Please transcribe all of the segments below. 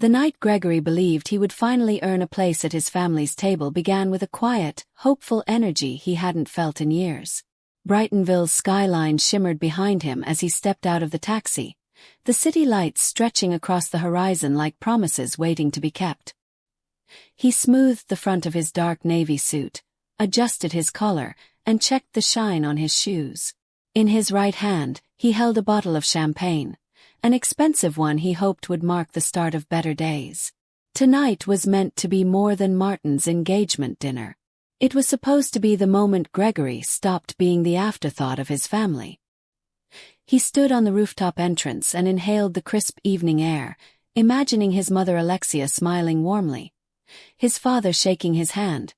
The night Gregory believed he would finally earn a place at his family's table began with a quiet, hopeful energy he hadn't felt in years. Brightonville's skyline shimmered behind him as he stepped out of the taxi, the city lights stretching across the horizon like promises waiting to be kept. He smoothed the front of his dark navy suit, adjusted his collar, and checked the shine on his shoes. In his right hand, he held a bottle of champagne, an expensive one he hoped would mark the start of better days. Tonight was meant to be more than Martin's engagement dinner. It was supposed to be the moment Gregory stopped being the afterthought of his family. He stood on the rooftop entrance and inhaled the crisp evening air, imagining his mother Alexia smiling warmly, his father shaking his hand,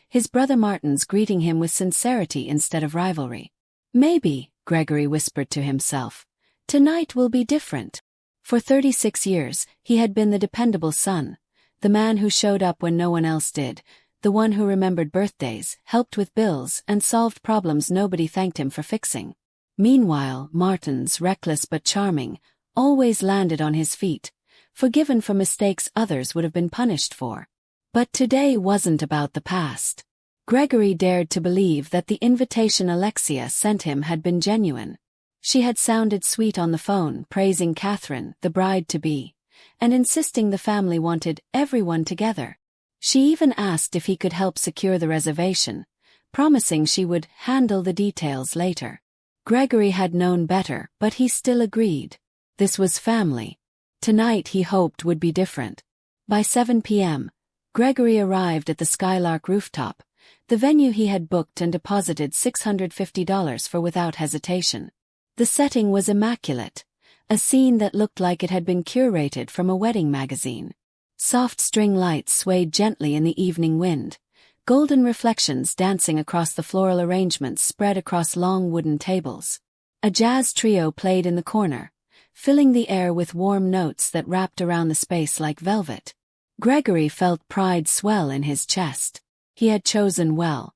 his brother Martin's greeting him with sincerity instead of rivalry. Maybe, Gregory whispered to himself, tonight will be different. For 36 years, he had been the dependable son, the man who showed up when no one else did, the one who remembered birthdays, helped with bills, and solved problems nobody thanked him for fixing. Meanwhile, Martin's, reckless but charming, always landed on his feet, forgiven for mistakes others would have been punished for. But today wasn't about the past. Gregory dared to believe that the invitation Alexia sent him had been genuine. She had sounded sweet on the phone, praising Catherine, the bride-to-be, and insisting the family wanted everyone together. She even asked if he could help secure the reservation, promising she would handle the details later. Gregory had known better, but he still agreed. This was family. Tonight he hoped would be different. By 7 p.m., Gregory arrived at the Skylark rooftop, the venue he had booked and deposited $650 for without hesitation. The setting was immaculate, a scene that looked like it had been curated from a wedding magazine. Soft string lights swayed gently in the evening wind, golden reflections dancing across the floral arrangements spread across long wooden tables. A jazz trio played in the corner, filling the air with warm notes that wrapped around the space like velvet. Gregory felt pride swell in his chest. He had chosen well.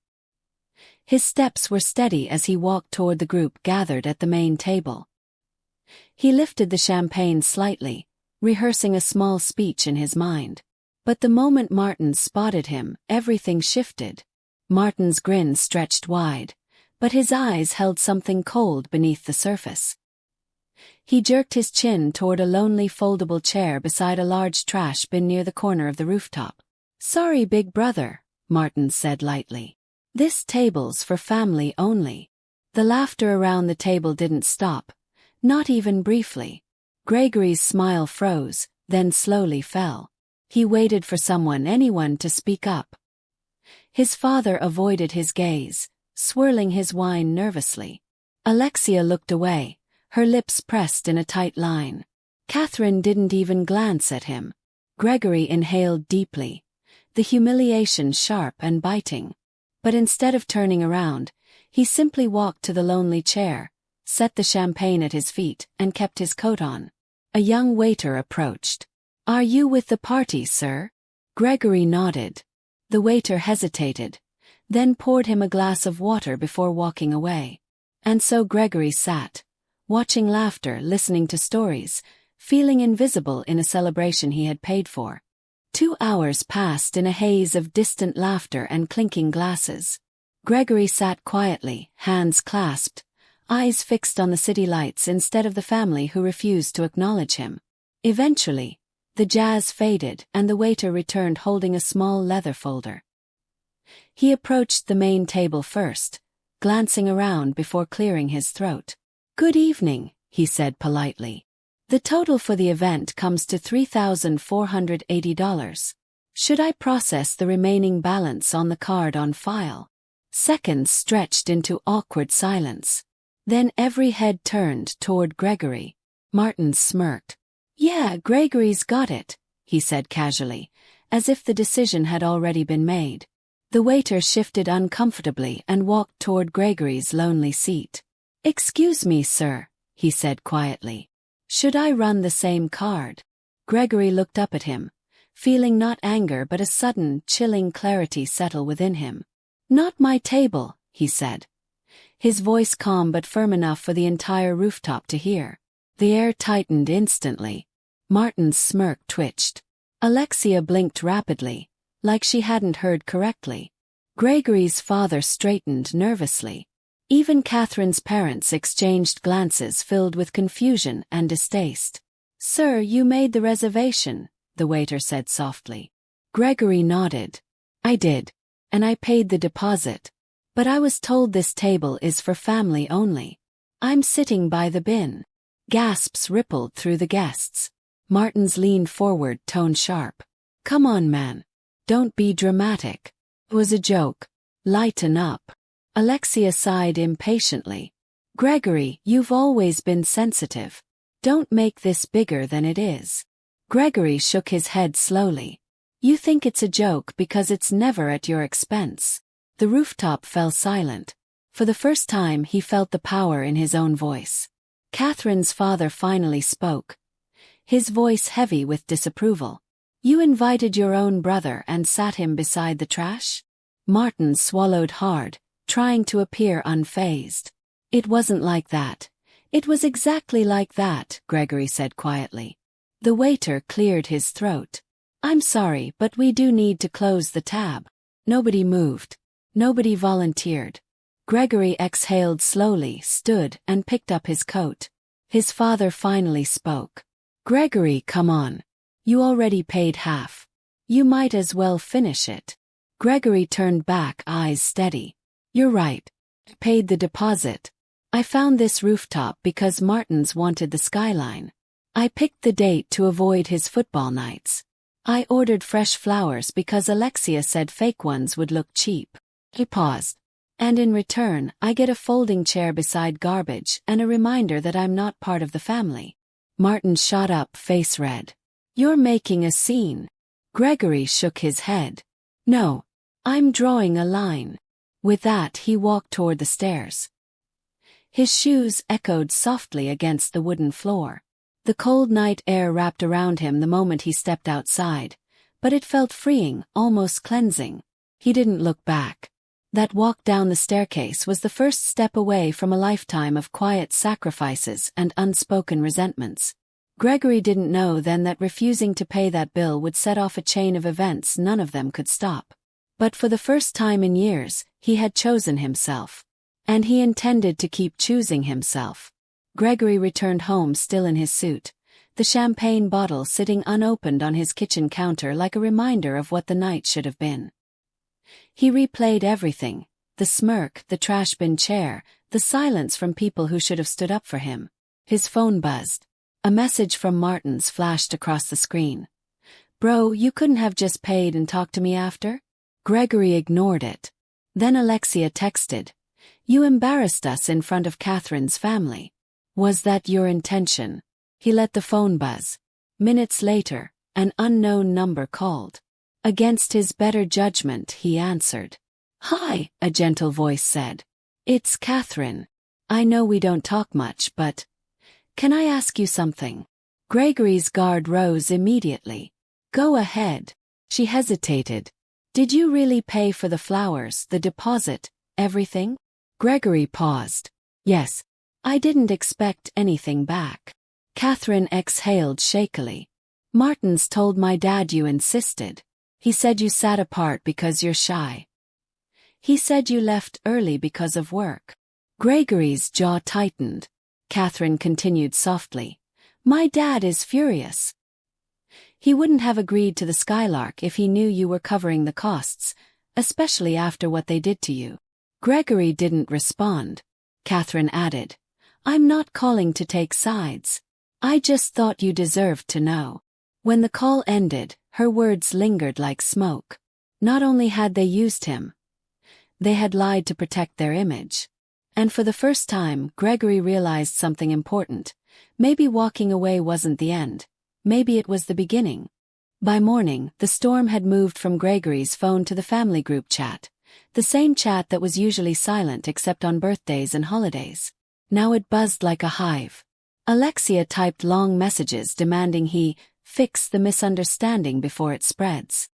His steps were steady as he walked toward the group gathered at the main table. He lifted the champagne slightly, rehearsing a small speech in his mind. But the moment Martin spotted him, everything shifted. Martin's grin stretched wide, but his eyes held something cold beneath the surface. He jerked his chin toward a lonely foldable chair beside a large trash bin near the corner of the rooftop. "Sorry, big brother," Martin said lightly. "This table's for family only." The laughter around the table didn't stop, not even briefly. Gregory's smile froze, then slowly fell. He waited for anyone to speak up. His father avoided his gaze, swirling his wine nervously. Alexia looked away, her lips pressed in a tight line. Catherine didn't even glance at him. Gregory inhaled deeply, the humiliation sharp and biting. But instead of turning around, he simply walked to the lonely chair, set the champagne at his feet, and kept his coat on. A young waiter approached. "Are you with the party, sir?" Gregory nodded. The waiter hesitated, then poured him a glass of water before walking away. And so Gregory sat, watching laughter, listening to stories, feeling invisible in a celebration he had paid for. 2 hours passed in a haze of distant laughter and clinking glasses. Gregory sat quietly, hands clasped, eyes fixed on the city lights instead of the family who refused to acknowledge him. Eventually, the jazz faded and the waiter returned holding a small leather folder. He approached the main table first, glancing around before clearing his throat. "Good evening," he said politely. "The total for the event comes to $3,480. Should I process the remaining balance on the card on file?" Seconds stretched into awkward silence. Then every head turned toward Gregory. Martin smirked. "Yeah, Gregory's got it," he said casually, as if the decision had already been made. The waiter shifted uncomfortably and walked toward Gregory's lonely seat. "Excuse me, sir," he said quietly. "Should I run the same card?" Gregory looked up at him, feeling not anger but a sudden, chilling clarity settle within him. "Not my table," he said, his voice calm but firm enough for the entire rooftop to hear. The air tightened instantly. Martin's smirk twitched. Alexia blinked rapidly, like she hadn't heard correctly. Gregory's father straightened nervously. Even Catherine's parents exchanged glances filled with confusion and distaste. "Sir, you made the reservation," the waiter said softly. Gregory nodded. "I did. And I paid the deposit. But I was told this table is for family only. I'm sitting by the bin." Gasps rippled through the guests. Martins leaned forward, tone sharp. "Come on, man. Don't be dramatic. It was a joke. Lighten up." Alexia sighed impatiently. "Gregory, you've always been sensitive. Don't make this bigger than it is." Gregory shook his head slowly. "You think it's a joke because it's never at your expense." The rooftop fell silent. For the first time he felt the power in his own voice. Catherine's father finally spoke, his voice heavy with disapproval. "You invited your own brother and sat him beside the trash?" Martin swallowed hard, trying to appear unfazed. "It wasn't like that. It was exactly like that," Gregory said quietly. The waiter cleared his throat. "I'm sorry, but we do need to close the tab." Nobody moved. Nobody volunteered. Gregory exhaled slowly, stood, and picked up his coat. His father finally spoke. "Gregory, come on. You already paid half. You might as well finish it." Gregory turned back, eyes steady. "You're right. Paid the deposit. I found this rooftop because Martins wanted the skyline. I picked the date to avoid his football nights. I ordered fresh flowers because Alexia said fake ones would look cheap." He paused. "And in return, I get a folding chair beside garbage and a reminder that I'm not part of the family." Martin shot up, face red. "You're making a scene." Gregory shook his head. "No. I'm drawing a line." With that he walked toward the stairs. His shoes echoed softly against the wooden floor. The cold night air wrapped around him the moment he stepped outside, but it felt freeing, almost cleansing. He didn't look back. That walk down the staircase was the first step away from a lifetime of quiet sacrifices and unspoken resentments. Gregory didn't know then that refusing to pay that bill would set off a chain of events none of them could stop. But for the first time in years, he had chosen himself. And he intended to keep choosing himself. Gregory returned home still in his suit, the champagne bottle sitting unopened on his kitchen counter like a reminder of what the night should have been. He replayed everything, the smirk, the trash bin chair, the silence from people who should have stood up for him. His phone buzzed. A message from Martins flashed across the screen. "Bro, you couldn't have just paid and talked to me after?" Gregory ignored it. Then Alexia texted, "You embarrassed us in front of Catherine's family. Was that your intention?" He let the phone buzz. Minutes later, an unknown number called. Against his better judgment, he answered. "Hi," a gentle voice said. "It's Catherine. I know we don't talk much, but can I ask you something?" Gregory's guard rose immediately. "Go ahead." She hesitated. "Did you really pay for the flowers, the deposit, everything?" Gregory paused. "Yes. I didn't expect anything back." Catherine exhaled shakily. "Martins told my dad you insisted. He said you sat apart because you're shy. He said you left early because of work." Gregory's jaw tightened. Catherine continued softly. "My dad is furious. He wouldn't have agreed to the Skylark if he knew you were covering the costs, especially after what they did to you." Gregory didn't respond. Catherine added, "I'm not calling to take sides. I just thought you deserved to know." When the call ended, her words lingered like smoke. Not only had they used him, they had lied to protect their image. And for the first time, Gregory realized something important. Maybe walking away wasn't the end. Maybe it was the beginning. By morning, the storm had moved from Gregory's phone to the family group chat. The same chat that was usually silent except on birthdays and holidays. Now it buzzed like a hive. Alexia typed long messages demanding he fix the misunderstanding before it spreads.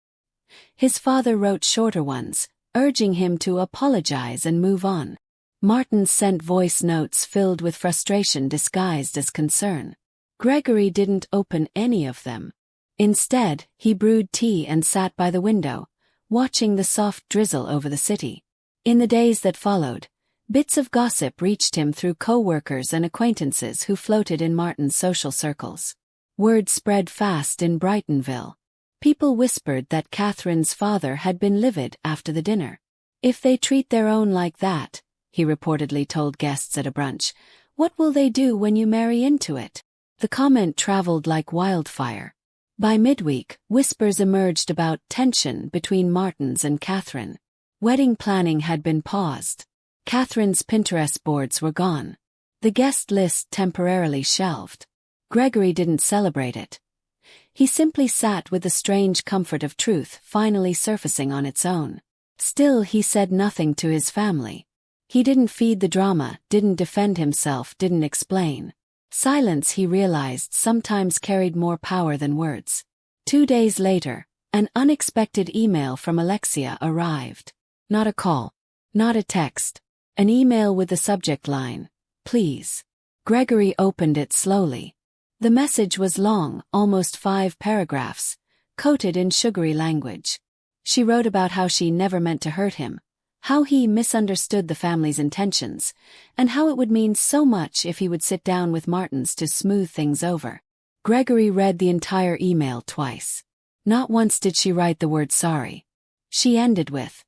His father wrote shorter ones, urging him to apologize and move on. Martin sent voice notes filled with frustration disguised as concern. Gregory didn't open any of them. Instead, he brewed tea and sat by the window, watching the soft drizzle over the city. In the days that followed, bits of gossip reached him through co-workers and acquaintances who floated in Martin's social circles. Word spread fast in Brightonville. People whispered that Catherine's father had been livid after the dinner. "If they treat their own like that," he reportedly told guests at a brunch, "what will they do when you marry into it?" The comment traveled like wildfire. By midweek, whispers emerged about tension between Martins and Catherine. Wedding planning had been paused. Catherine's Pinterest boards were gone. The guest list temporarily shelved. Gregory didn't celebrate it. He simply sat with the strange comfort of truth finally surfacing on its own. Still, he said nothing to his family. He didn't feed the drama, didn't defend himself, didn't explain. Silence, he realized, sometimes carried more power than words. 2 days later, an unexpected email from Alexia arrived. Not a call. Not a text. An email with the subject line, "Please." Gregory opened it slowly. The message was long, almost 5 paragraphs, coated in sugary language. She wrote about how she never meant to hurt him, how he misunderstood the family's intentions, and how it would mean so much if he would sit down with Martins to smooth things over. Gregory read the entire email twice. Not once did she write the word sorry. She ended with,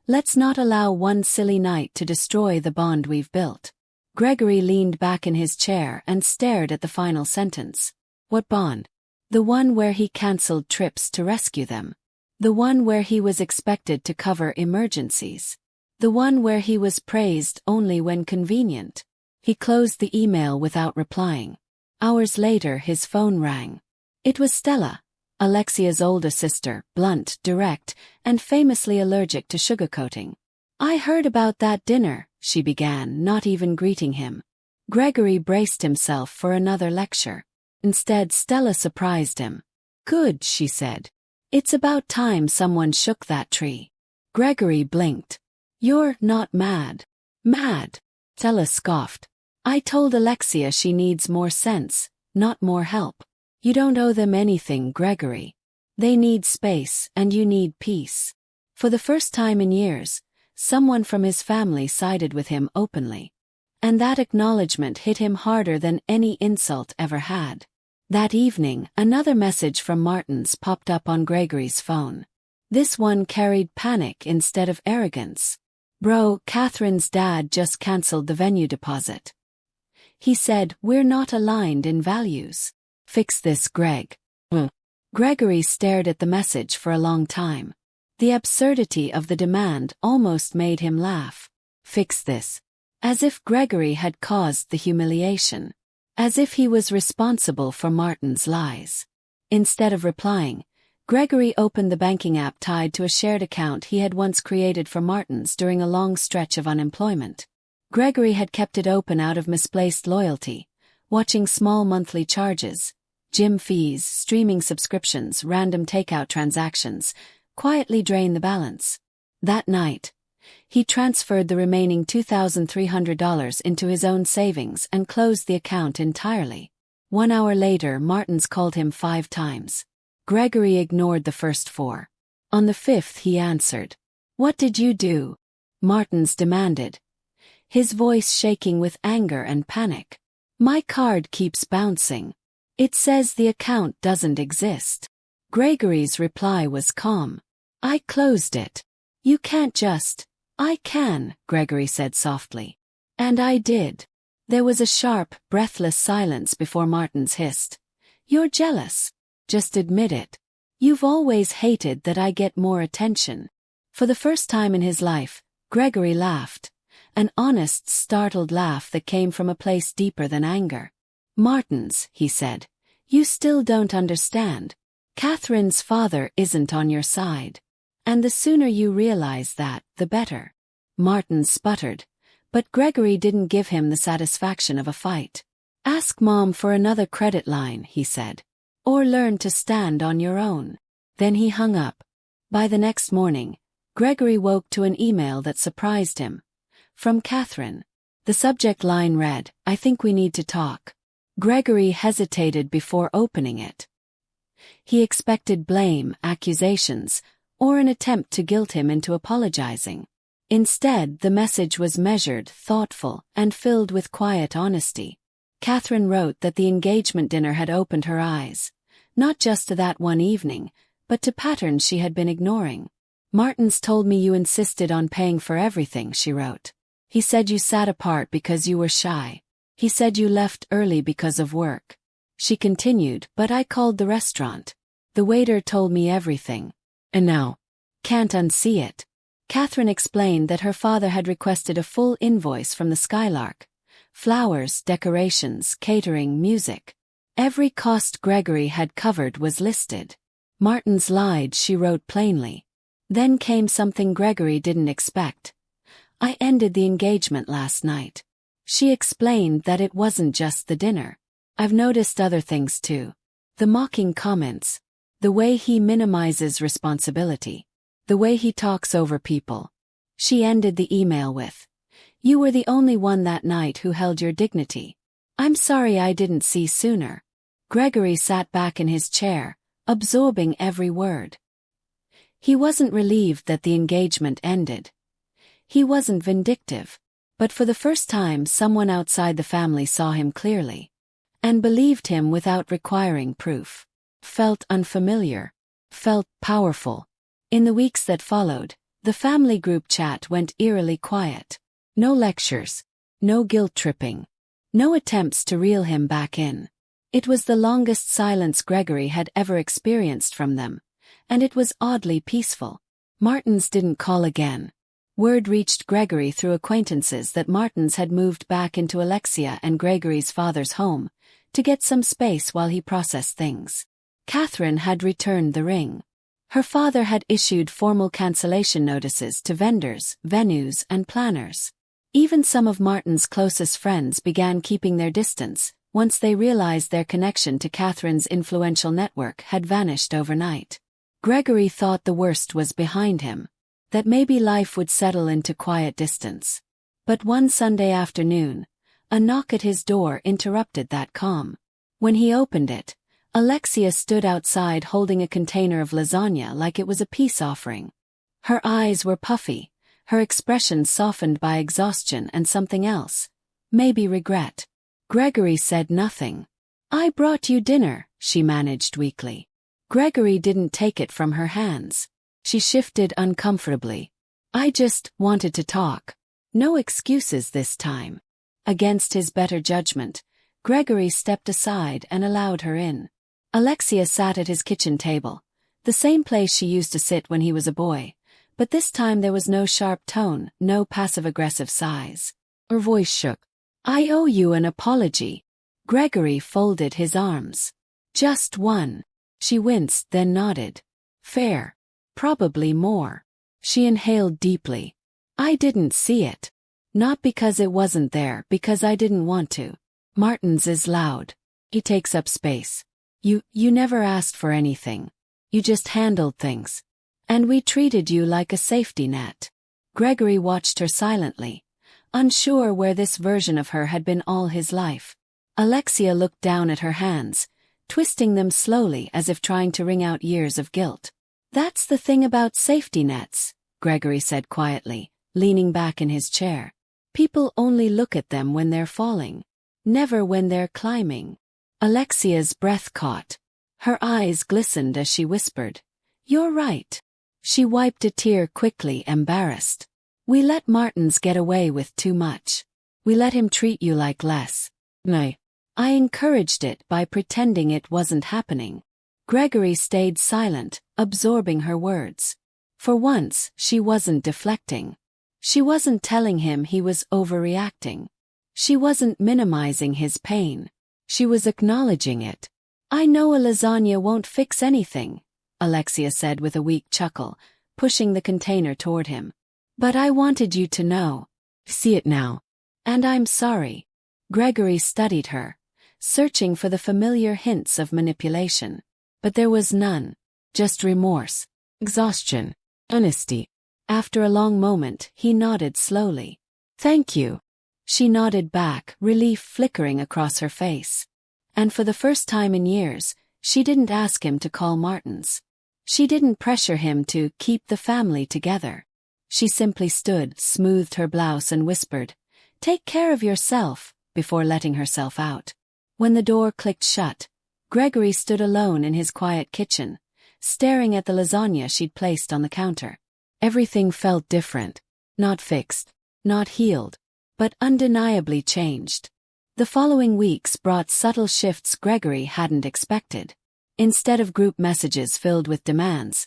"Let's not allow one silly night to destroy the bond we've built." Gregory leaned back in his chair and stared at the final sentence. What bond? The one where he cancelled trips to rescue them. The one where he was expected to cover emergencies. The one where he was praised only when convenient. He closed the email without replying. Hours later, his phone rang. It was Stella, Alexia's older sister, blunt, direct, and famously allergic to sugarcoating. "I heard about that dinner," she began, not even greeting him. Gregory braced himself for another lecture. Instead, Stella surprised him. "Good," she said. "It's about time someone shook that tree." Gregory blinked. "You're not mad." "Mad?" Stella scoffed. "I told Alexia she needs more sense, not more help. You don't owe them anything, Gregory. They need space, and you need peace." For the first time in years, someone from his family sided with him openly. And that acknowledgement hit him harder than any insult ever had. That evening, another message from Martins popped up on Gregory's phone. This one carried panic instead of arrogance. "Bro, Catherine's dad just cancelled the venue deposit. He said, we're not aligned in values. Fix this, Greg." Gregory stared at the message for a long time. The absurdity of the demand almost made him laugh. Fix this. As if Gregory had caused the humiliation. As if he was responsible for Martin's lies. Instead of replying, Gregory opened the banking app tied to a shared account he had once created for Martins during a long stretch of unemployment. Gregory had kept it open out of misplaced loyalty, watching small monthly charges, gym fees, streaming subscriptions, random takeout transactions, quietly drain the balance. That night, he transferred the remaining $2,300 into his own savings and closed the account entirely. 1 hour later, Martins called him 5 times. Gregory ignored the first 4. On the 5th he answered. "What did you do?" Martins demanded, his voice shaking with anger and panic. "My card keeps bouncing. It says the account doesn't exist." Gregory's reply was calm. "I closed it. You can't just—" "I can," Gregory said softly. "And I did." There was a sharp, breathless silence before Martins hissed. "You're jealous. Just admit it. You've always hated that I get more attention." For the first time in his life, Gregory laughed. An honest, startled laugh that came from a place deeper than anger. "Martins," he said, "you still don't understand. Catherine's father isn't on your side. And the sooner you realize that, the better." Martins sputtered, but Gregory didn't give him the satisfaction of a fight. "Ask Mom for another credit line," he said. "Or learn to stand on your own." Then he hung up. By the next morning, Gregory woke to an email that surprised him. From Catherine. The subject line read, "I think we need to talk." Gregory hesitated before opening it. He expected blame, accusations, or an attempt to guilt him into apologizing. Instead, the message was measured, thoughtful, and filled with quiet honesty. Catherine wrote that the engagement dinner had opened her eyes, not just to that one evening, but to patterns she had been ignoring. "Martin's told me you insisted on paying for everything," she wrote. "He said you sat apart because you were shy. He said you left early because of work." She continued, "But I called the restaurant. The waiter told me everything. And now, can't unsee it." Catherine explained that her father had requested a full invoice from the Skylark. Flowers, decorations, catering, music. Every cost Gregory had covered was listed. "Martin's lied," she wrote plainly. Then came something Gregory didn't expect. "I ended the engagement last night." She explained that it wasn't just the dinner. "I've noticed other things too. The mocking comments. The way he minimizes responsibility. The way he talks over people." She ended the email with, "You were the only one that night who held your dignity. I'm sorry I didn't see sooner." Gregory sat back in his chair, absorbing every word. He wasn't relieved that the engagement ended. He wasn't vindictive. But for the first time, someone outside the family saw him clearly. And believed him without requiring proof. Felt unfamiliar. Felt powerful. In the weeks that followed, the family group chat went eerily quiet. No lectures. No guilt-tripping. No attempts to reel him back in. It was the longest silence Gregory had ever experienced from them, and it was oddly peaceful. Martins didn't call again. Word reached Gregory through acquaintances that Martins had moved back into Alexia and Gregory's father's home, to get some space while he processed things. Catherine had returned the ring. Her father had issued formal cancellation notices to vendors, venues, and planners. Even some of Martin's closest friends began keeping their distance, once they realized their connection to Catherine's influential network had vanished overnight. Gregory thought the worst was behind him, that maybe life would settle into quiet distance. But one Sunday afternoon, a knock at his door interrupted that calm. When he opened it, Alexia stood outside holding a container of lasagna like it was a peace offering. Her eyes were puffy, her expression softened by exhaustion and something else, maybe regret. Gregory said nothing. "I brought you dinner," she managed weakly. Gregory didn't take it from her hands. She shifted uncomfortably. "I just wanted to talk." No excuses this time. Against his better judgment, Gregory stepped aside and allowed her in. Alexia sat at his kitchen table, the same place she used to sit when he was a boy, but this time there was no sharp tone, no passive-aggressive sighs. Her voice shook. "I owe you an apology." Gregory folded his arms. "Just one." She winced, then nodded. "Fair. Probably more." She inhaled deeply. "I didn't see it. Not because it wasn't there, because I didn't want to. Martin's is loud. He takes up space. You never asked for anything. You just handled things. And we treated you like a safety net." Gregory watched her silently, unsure where this version of her had been all his life. Alexia looked down at her hands, twisting them slowly as if trying to wring out years of guilt. "That's the thing about safety nets," Gregory said quietly, leaning back in his chair. "People only look at them when they're falling. Never when they're climbing." Alexia's breath caught. Her eyes glistened as she whispered, "You're right." She wiped a tear quickly, embarrassed. "We let Martins get away with too much. We let him treat you like less. No. I encouraged it by pretending it wasn't happening." Gregory stayed silent, absorbing her words. For once, she wasn't deflecting. She wasn't telling him he was overreacting. She wasn't minimizing his pain. She was acknowledging it. "I know a lasagna won't fix anything," Alexia said with a weak chuckle, pushing the container toward him. "But I wanted you to know. See it now. And I'm sorry." Gregory studied her, searching for the familiar hints of manipulation. But there was none. Just remorse, exhaustion, honesty. After a long moment, he nodded slowly. "Thank you." She nodded back, relief flickering across her face. And for the first time in years, she didn't ask him to call Martins. She didn't pressure him to keep the family together. She simply stood, smoothed her blouse and whispered, "Take care of yourself," before letting herself out. When the door clicked shut, Gregory stood alone in his quiet kitchen, staring at the lasagna she'd placed on the counter. Everything felt different. Not fixed, not healed, but undeniably changed. The following weeks brought subtle shifts Gregory hadn't expected. Instead of group messages filled with demands,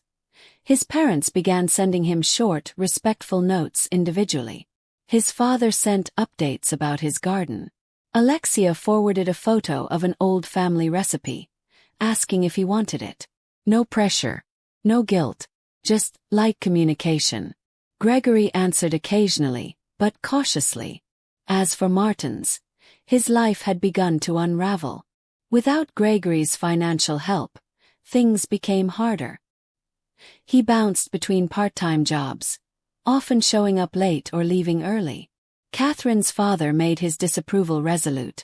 his parents began sending him short, respectful notes individually. His father sent updates about his garden. Alexia forwarded a photo of an old family recipe, asking if he wanted it. No pressure, no guilt, just light communication. Gregory answered occasionally, but cautiously. As for Martins, his life had begun to unravel. Without Gregory's financial help, things became harder. He bounced between part-time jobs, often showing up late or leaving early. Catherine's father made his disapproval resolute,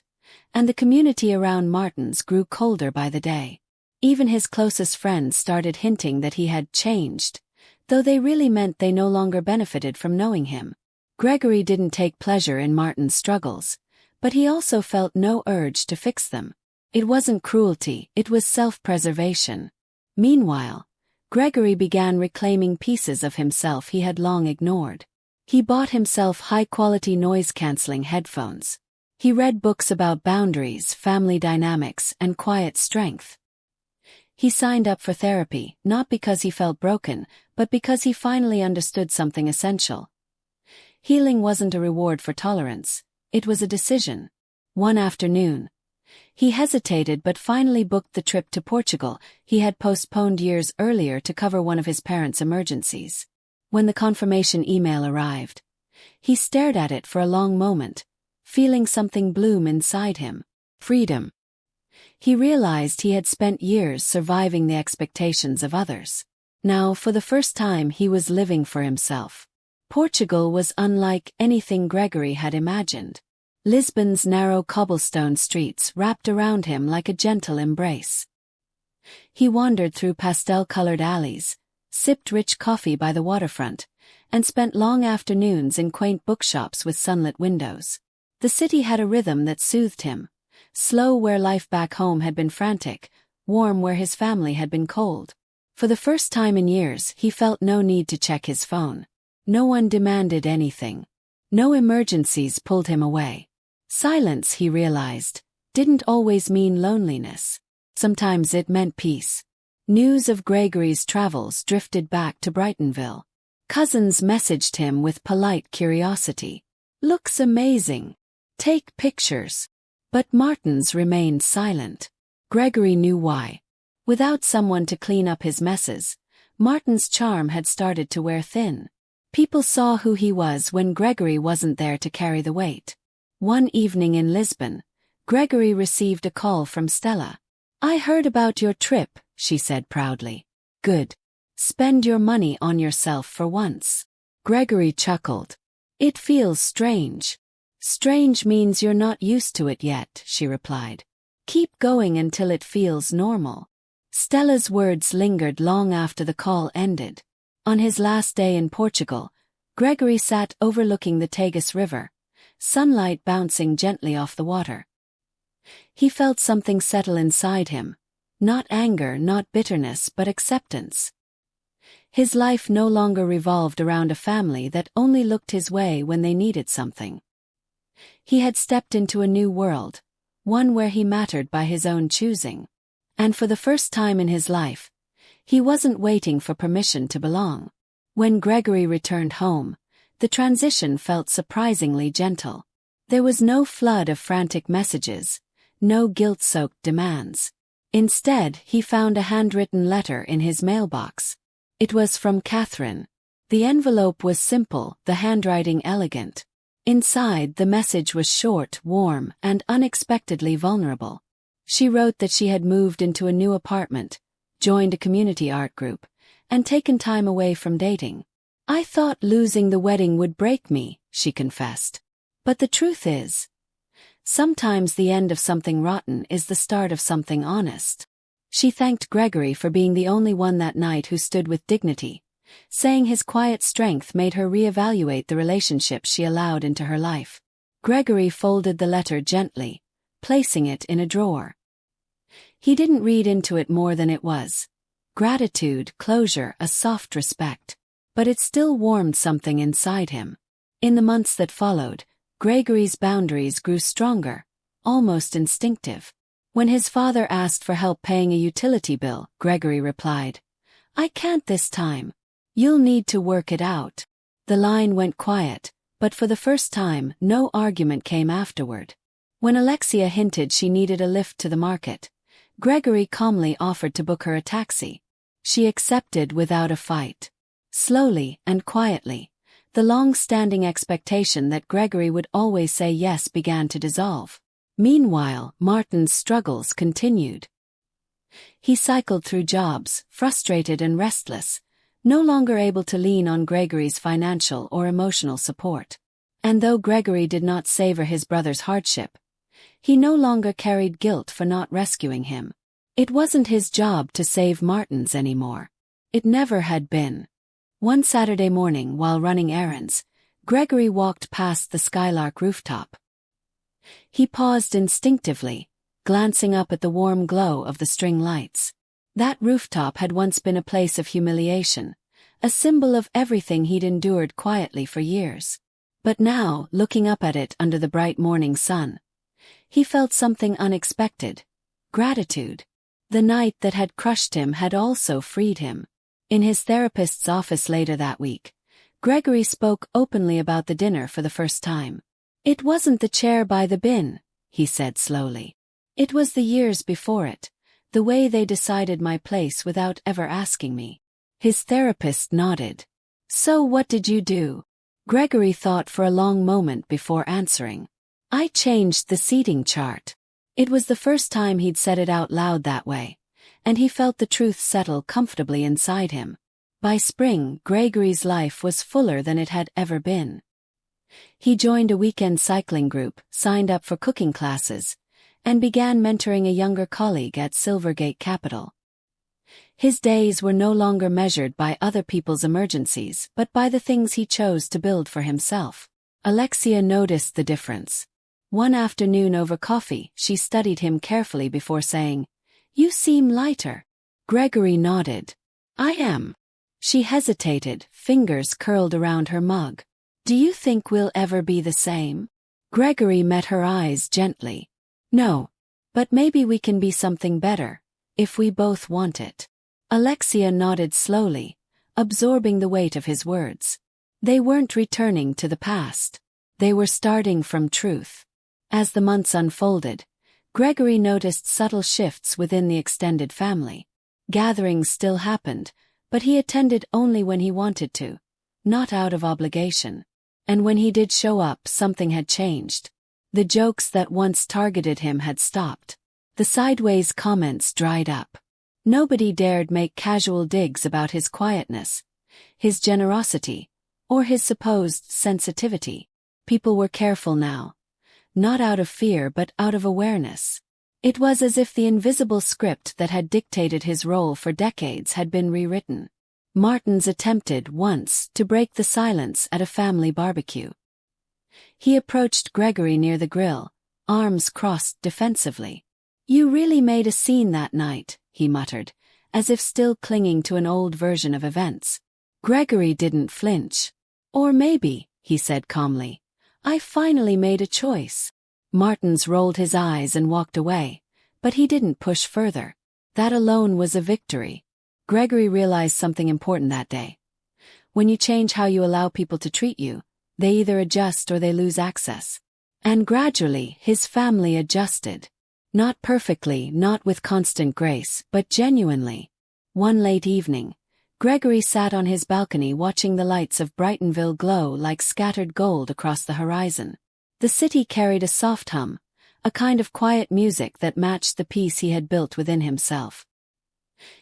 and the community around Martins grew colder by the day. Even his closest friends started hinting that he had changed, though they really meant they no longer benefited from knowing him. Gregory didn't take pleasure in Martin's struggles, but he also felt no urge to fix them. It wasn't cruelty, it was self-preservation. Meanwhile, Gregory began reclaiming pieces of himself he had long ignored. He bought himself high-quality noise-canceling headphones. He read books about boundaries, family dynamics, and quiet strength. He signed up for therapy, not because he felt broken, but because he finally understood something essential. Healing wasn't a reward for tolerance, it was a decision. One afternoon, he hesitated but finally booked the trip to Portugal he had postponed years earlier to cover one of his parents' emergencies. When the confirmation email arrived, he stared at it for a long moment, feeling something bloom inside him. Freedom. He realized he had spent years surviving the expectations of others. Now, for the first time, he was living for himself. Portugal was unlike anything Gregory had imagined. Lisbon's narrow cobblestone streets wrapped around him like a gentle embrace. He wandered through pastel-colored alleys, sipped rich coffee by the waterfront, and spent long afternoons in quaint bookshops with sunlit windows. The city had a rhythm that soothed him, slow where life back home had been frantic, warm where his family had been cold. For the first time in years, he felt no need to check his phone. No one demanded anything. No emergencies pulled him away. Silence, he realized, didn't always mean loneliness. Sometimes it meant peace. News of Gregory's travels drifted back to Brightonville. Cousins messaged him with polite curiosity. "Looks amazing. Take pictures." But Martins remained silent. Gregory knew why. Without someone to clean up his messes, Martin's charm had started to wear thin. People saw who he was when Gregory wasn't there to carry the weight. One evening in Lisbon, Gregory received a call from Stella. "I heard about your trip," she said proudly. "Good. Spend your money on yourself for once." Gregory chuckled. "It feels strange." "Strange means you're not used to it yet," she replied. "Keep going until it feels normal." Stella's words lingered long after the call ended. On his last day in Portugal, Gregory sat overlooking the Tagus River, sunlight bouncing gently off the water. He felt something settle inside him, not anger, not bitterness, but acceptance. His life no longer revolved around a family that only looked his way when they needed something. He had stepped into a new world, one where he mattered by his own choosing. And for the first time in his life, he wasn't waiting for permission to belong. When Gregory returned home, the transition felt surprisingly gentle. There was no flood of frantic messages, no guilt-soaked demands. Instead, he found a handwritten letter in his mailbox. It was from Catherine. The envelope was simple, the handwriting elegant. Inside, the message was short, warm, and unexpectedly vulnerable. She wrote that she had moved into a new apartment, joined a community art group, and taken time away from dating. "I thought losing the wedding would break me," she confessed. "But the truth is, Sometimes the end of something rotten is the start of something honest. She thanked Gregory for being the only one that night who stood with dignity, saying his quiet strength made her reevaluate the relationships she allowed into her life. Gregory folded the letter gently, placing it in a drawer. He didn't read into it more than it was. Gratitude, closure, a soft respect. But it still warmed something inside him. In the months that followed, Gregory's boundaries grew stronger, almost instinctive. When his father asked for help paying a utility bill, Gregory replied, "I can't this time. You'll need to work it out." The line went quiet, but for the first time, no argument came afterward. When Alexia hinted she needed a lift to the market, Gregory calmly offered to book her a taxi. She accepted without a fight. Slowly and quietly, the long-standing expectation that Gregory would always say yes began to dissolve. Meanwhile, Martin's struggles continued. He cycled through jobs, frustrated and restless, no longer able to lean on Gregory's financial or emotional support. And though Gregory did not savor his brother's hardship, he no longer carried guilt for not rescuing him. It wasn't his job to save Martin's anymore. It never had been. One Saturday morning while running errands, Gregory walked past the Skylark rooftop. He paused instinctively, glancing up at the warm glow of the string lights. That rooftop had once been a place of humiliation, a symbol of everything he'd endured quietly for years. But now, looking up at it under the bright morning sun, he felt something unexpected: gratitude. The night that had crushed him had also freed him. In his therapist's office later that week, Gregory spoke openly about the dinner for the first time. "It wasn't the chair by the bin," he said slowly. "It was the years before it, the way they decided my place without ever asking me." His therapist nodded. "So what did you do?" Gregory thought for a long moment before answering. "I changed the seating chart." It was the first time he'd said it out loud that way, and he felt the truth settle comfortably inside him. By spring, Gregory's life was fuller than it had ever been. He joined a weekend cycling group, signed up for cooking classes, and began mentoring a younger colleague at Silvergate Capital. His days were no longer measured by other people's emergencies but by the things he chose to build for himself. Alexia noticed the difference. One afternoon over coffee, she studied him carefully before saying, "You seem lighter." Gregory nodded. "I am." She hesitated, fingers curled around her mug. "Do you think we'll ever be the same?" Gregory met her eyes gently. "No. But maybe we can be something better, if we both want it." Alexia nodded slowly, absorbing the weight of his words. They weren't returning to the past. They were starting from truth. As the months unfolded, Gregory noticed subtle shifts within the extended family. Gatherings still happened, but he attended only when he wanted to, not out of obligation. And when he did show up, something had changed. The jokes that once targeted him had stopped. The sideways comments dried up. Nobody dared make casual digs about his quietness, his generosity, or his supposed sensitivity. People were careful now. Not out of fear but out of awareness. It was as if the invisible script that had dictated his role for decades had been rewritten. Martins attempted once to break the silence at a family barbecue. He approached Gregory near the grill, arms crossed defensively. "You really made a scene that night," he muttered, as if still clinging to an old version of events. Gregory didn't flinch. "Or maybe," he said calmly, "I finally made a choice." Martins rolled his eyes and walked away, but he didn't push further. That alone was a victory. Gregory realized something important that day. When you change how you allow people to treat you, they either adjust or they lose access. And gradually, his family adjusted. Not perfectly, not with constant grace, but genuinely. One late evening, Gregory sat on his balcony watching the lights of Brightonville glow like scattered gold across the horizon. The city carried a soft hum, a kind of quiet music that matched the peace he had built within himself.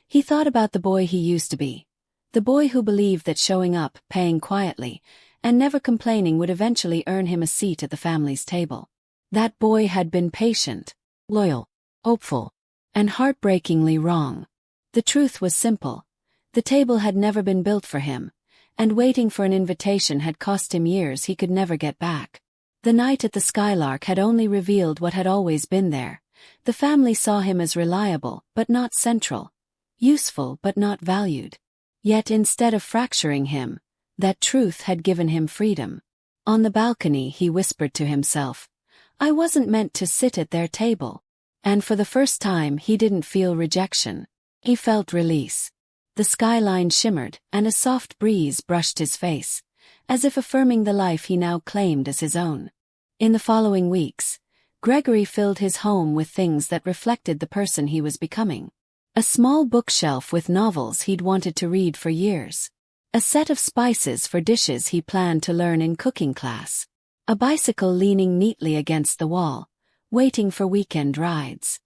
He thought about the boy he used to be, the boy who believed that showing up, paying quietly, and never complaining would eventually earn him a seat at the family's table. That boy had been patient, loyal, hopeful, and heartbreakingly wrong. The truth was simple. The table had never been built for him, and waiting for an invitation had cost him years he could never get back. The night at the Skylark had only revealed what had always been there. The family saw him as reliable but not central, useful but not valued. Yet instead of fracturing him, that truth had given him freedom. On the balcony he whispered to himself, "I wasn't meant to sit at their table." And for the first time he didn't feel rejection. He felt release. The skyline shimmered, and a soft breeze brushed his face, as if affirming the life he now claimed as his own. In the following weeks, Gregory filled his home with things that reflected the person he was becoming. A small bookshelf with novels he'd wanted to read for years. A set of spices for dishes he planned to learn in cooking class. A bicycle leaning neatly against the wall, waiting for weekend rides.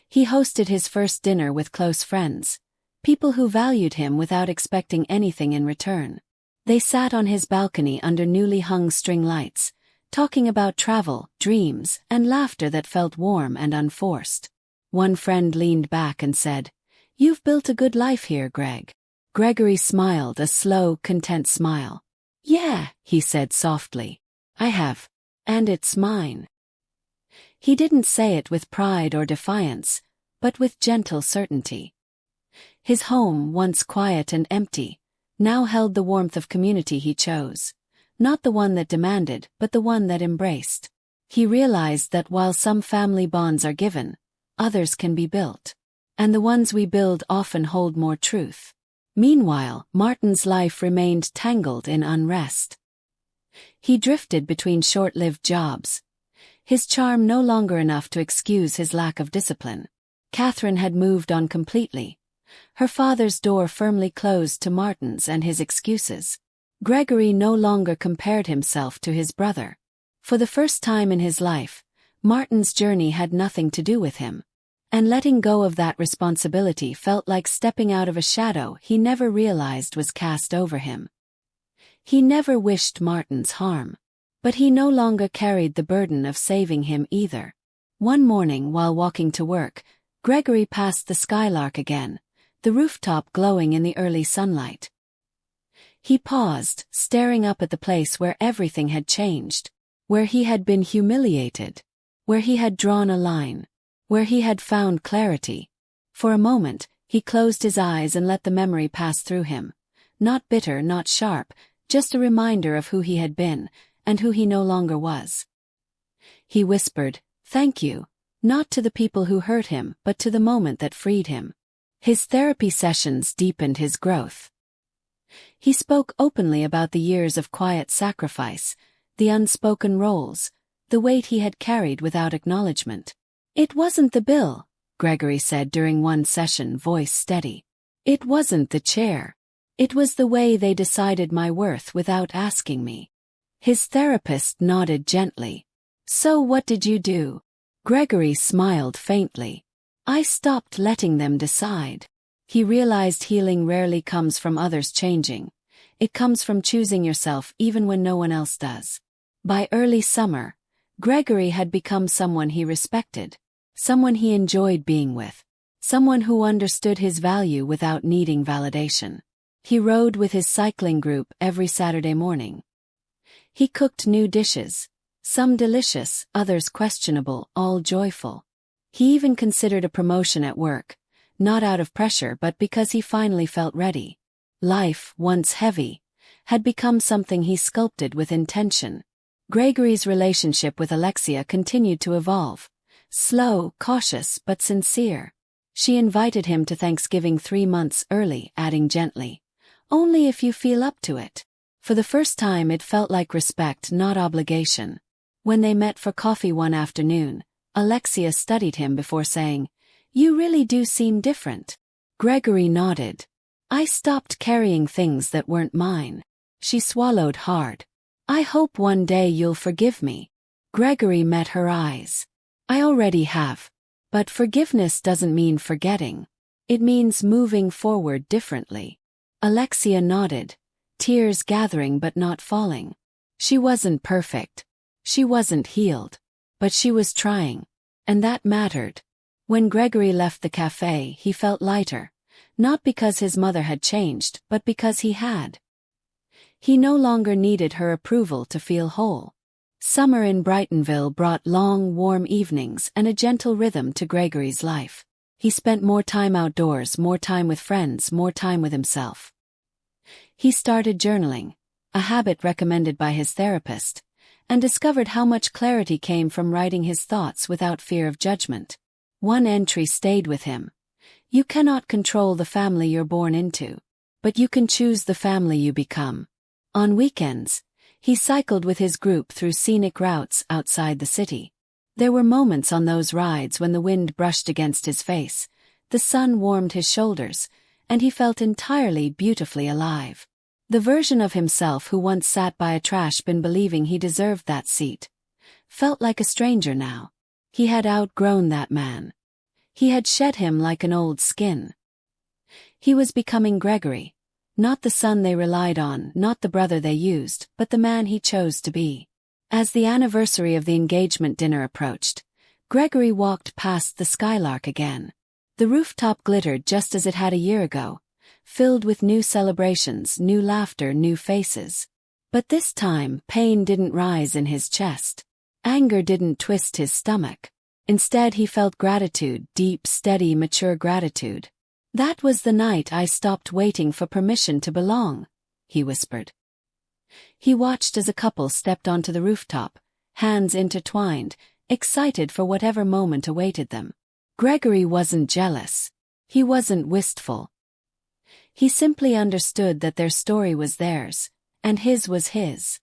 He hosted his first dinner with close friends, people who valued him without expecting anything in return. They sat on his balcony under newly hung string lights, talking about travel, dreams, and laughter that felt warm and unforced. One friend leaned back and said, "You've built a good life here, Greg." Gregory smiled, a slow, content smile. "Yeah," he said softly. "I have. And it's mine." He didn't say it with pride or defiance, but with gentle certainty. His home, once quiet and empty, now held the warmth of community he chose. Not the one that demanded, but the one that embraced. He realized that while some family bonds are given, others can be built. And the ones we build often hold more truth. Meanwhile, Martin's life remained tangled in unrest. He drifted between short-lived jobs, his charm no longer enough to excuse his lack of discipline. Catherine had moved on completely, her father's door firmly closed to Martin's and his excuses. Gregory no longer compared himself to his brother. For the first time in his life, Martin's journey had nothing to do with him. And letting go of that responsibility felt like stepping out of a shadow he never realized was cast over him. He never wished Martin's harm. But he no longer carried the burden of saving him either. One morning while walking to work, Gregory passed the Skylark again, the rooftop glowing in the early sunlight. He paused, staring up at the place where everything had changed, where he had been humiliated, where he had drawn a line, where he had found clarity. For a moment, he closed his eyes and let the memory pass through him. Not bitter, not sharp, just a reminder of who he had been, and who he no longer was. He whispered, "Thank you," not to the people who hurt him, but to the moment that freed him. His therapy sessions deepened his growth. He spoke openly about the years of quiet sacrifice, the unspoken roles, the weight he had carried without acknowledgement. "It wasn't the bill," Gregory said during one session, voice steady. "It wasn't the chair. It was the way they decided my worth without asking me." His therapist nodded gently. "So what did you do?" Gregory smiled faintly. "I stopped letting them decide." He realized healing rarely comes from others changing. It comes from choosing yourself even when no one else does. By early summer, Gregory had become someone he respected, someone he enjoyed being with, someone who understood his value without needing validation. He rode with his cycling group every Saturday morning. He cooked new dishes, some delicious, others questionable, all joyful. He even considered a promotion at work, not out of pressure but because he finally felt ready. Life, once heavy, had become something he sculpted with intention. Gregory's relationship with Alexia continued to evolve. Slow, cautious, but sincere. She invited him to Thanksgiving 3 months early, adding gently, "Only if you feel up to it." For the first time it felt like respect, not obligation. When they met for coffee one afternoon, Alexia studied him before saying, "You really do seem different." Gregory nodded. "I stopped carrying things that weren't mine." She swallowed hard. "I hope one day you'll forgive me." Gregory met her eyes. "I already have. But forgiveness doesn't mean forgetting. It means moving forward differently." Alexia nodded, tears gathering but not falling. She wasn't perfect. She wasn't healed. But she was trying. And that mattered. When Gregory left the cafe, he felt lighter. Not because his mother had changed, but because he had. He no longer needed her approval to feel whole. Summer in Brightonville brought long, warm evenings and a gentle rhythm to Gregory's life. He spent more time outdoors, more time with friends, more time with himself. He started journaling, a habit recommended by his therapist, and discovered how much clarity came from writing his thoughts without fear of judgment. One entry stayed with him. You cannot control the family you're born into, but you can choose the family you become. On weekends, he cycled with his group through scenic routes outside the city. There were moments on those rides when the wind brushed against his face, the sun warmed his shoulders, and he felt entirely beautifully alive. The version of himself who once sat by a trash bin believing he deserved that seat felt like a stranger now. He had outgrown that man. He had shed him like an old skin. He was becoming Gregory, not the son they relied on, not the brother they used, but the man he chose to be. As the anniversary of the engagement dinner approached, Gregory walked past the Skylark again. The rooftop glittered just as it had a year ago, filled with new celebrations, new laughter, new faces. But this time, pain didn't rise in his chest. Anger didn't twist his stomach. Instead, he felt gratitude, deep, steady, mature gratitude. "That was the night I stopped waiting for permission to belong," he whispered. He watched as a couple stepped onto the rooftop, hands intertwined, excited for whatever moment awaited them. Gregory wasn't jealous. He wasn't wistful. He simply understood that their story was theirs, and his was his.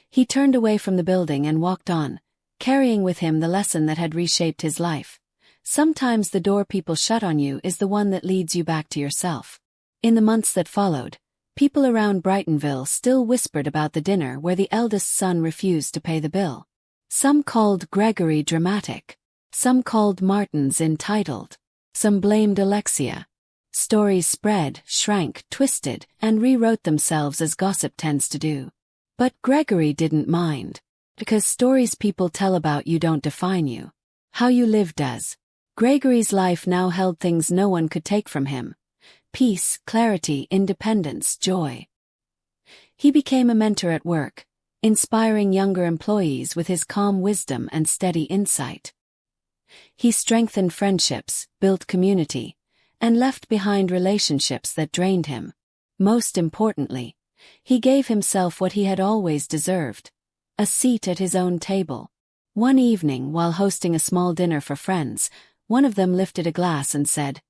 He turned away from the building and walked on, carrying with him the lesson that had reshaped his life. Sometimes the door people shut on you is the one that leads you back to yourself. In the months that followed, people around Brightonville still whispered about the dinner where the eldest son refused to pay the bill. Some called Gregory dramatic. Some called Martins entitled. Some blamed Alexia. Stories spread, shrank, twisted, and rewrote themselves as gossip tends to do. But Gregory didn't mind. Because stories people tell about you don't define you. How you live does. Gregory's life now held things no one could take from him. Peace, clarity, independence, joy. He became a mentor at work, inspiring younger employees with his calm wisdom and steady insight. He strengthened friendships, built community, and left behind relationships that drained him. Most importantly, he gave himself what he had always deserved: a seat at his own table. One evening, while hosting a small dinner for friends, one of them lifted a glass and said,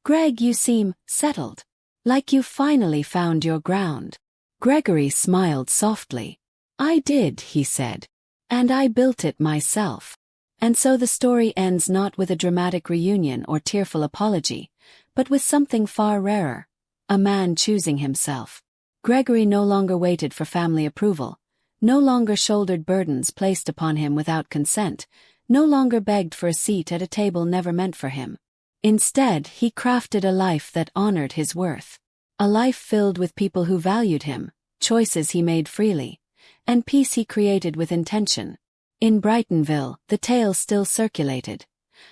"Greg, you seem settled. Like you finally found your ground." Gregory smiled softly. "I did," he said. "And I built it myself." And so the story ends not with a dramatic reunion or tearful apology, but with something far rarer: a man choosing himself. Gregory no longer waited for family approval, no longer shouldered burdens placed upon him without consent, no longer begged for a seat at a table never meant for him. Instead, he crafted a life that honored his worth. A life filled with people who valued him, choices he made freely, and peace he created with intention. In Brightonville, the tale still circulated.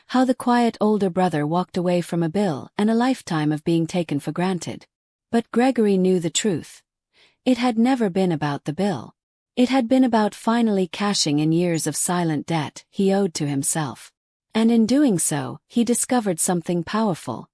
How the quiet older brother walked away from a bill and a lifetime of being taken for granted. But Gregory knew the truth. It had never been about the bill. It had been about finally cashing in years of silent debt he owed to himself. And in doing so, he discovered something powerful.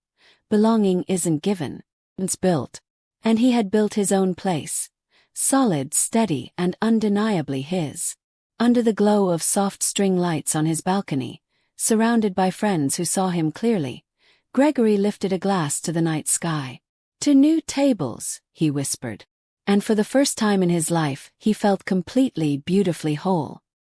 Belonging isn't given, it's built. And he had built his own place. Solid, steady, and undeniably his. Under the glow of soft string lights on his balcony, surrounded by friends who saw him clearly, Gregory lifted a glass to the night sky. "To new tables," he whispered. And for the first time in his life, he felt completely, beautifully whole.